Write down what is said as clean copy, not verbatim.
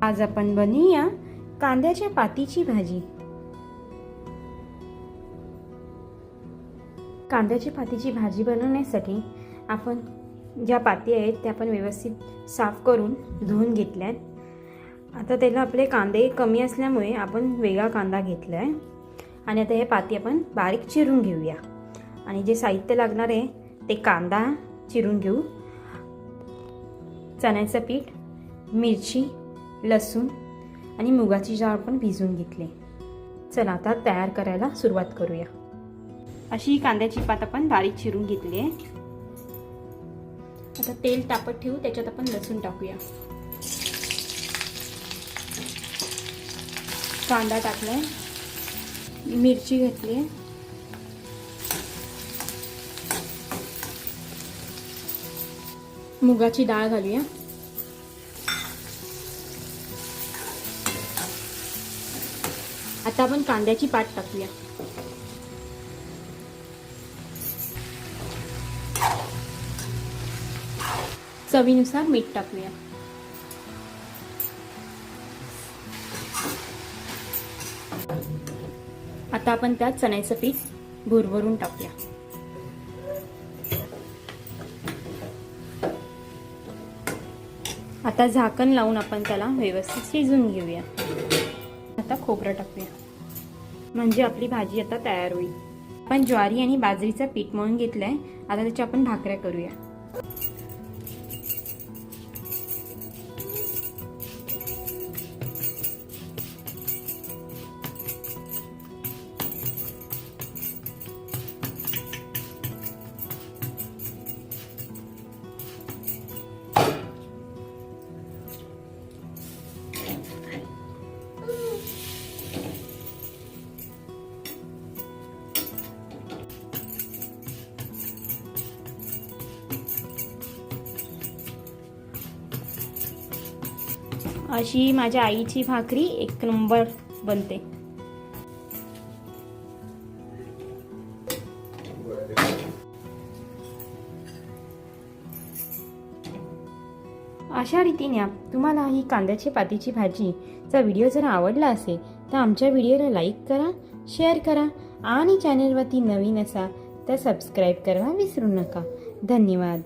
आज आपण बनवूया कांद्याच्या पातीची भाजी। कांद्याची पातीची भाजी बनवण्यासाठी आपण ज्या पाती आहेत त्या आपण व्यवस्थित साफ करून धुवून घेतल्यात। आता त्याला आपले कांदे कमी असल्यामुळे आपण वेगळा कांदा घेतलाय आणि आता हे पाती आपण बारीक चिरून घेऊया। आणि जे साहित्य लागणार आहे ते कांदा चिरून घेऊ, चण्याचं पीठ, मिरची, लसूण आणि मुगाची डाळ पण भिजवून घेतली। चला आता तयार करायला सुरुवात करूया। अशी कांद्याची पात आपण बारीक चिरून घेतली आहे। आता तेल तापत ठेवू, त्याच्यात आपण लसूण टाकूया। कांदा टाकलाय, मिरची घेतली आहे, मुगाची डाळ घालूया, आता आपण कांद्याची पात टाकूया। चवीनुसार मीठ टाकूया। आता आपण त्यात चण्याचं पीठ भुरभरून टाकूया। आता झाकण लावून आपण त्याला व्यवस्थित शिजवून घेऊया। आता खोबरं टाकूया, म्हणजे आपली भाजी आता तयार होईल। आपण ज्वारी आणि बाजरीचं पीठ मळून घेतलंय, आता त्याच्या आपण भाकऱ्या करूया। अशी माझ्या आईची भाकरी एक नंबर बनते। अशा रीतीने तुम्हाला ही कांद्याची पातीची भाजीचा व्हिडिओ जर आवडला असेल तर आमच्या व्हिडिओला लाईक करा, शेअर करा आणि चॅनलवरती नवीन असाल तर सबस्क्राईब करायला विसरू नका। धन्यवाद।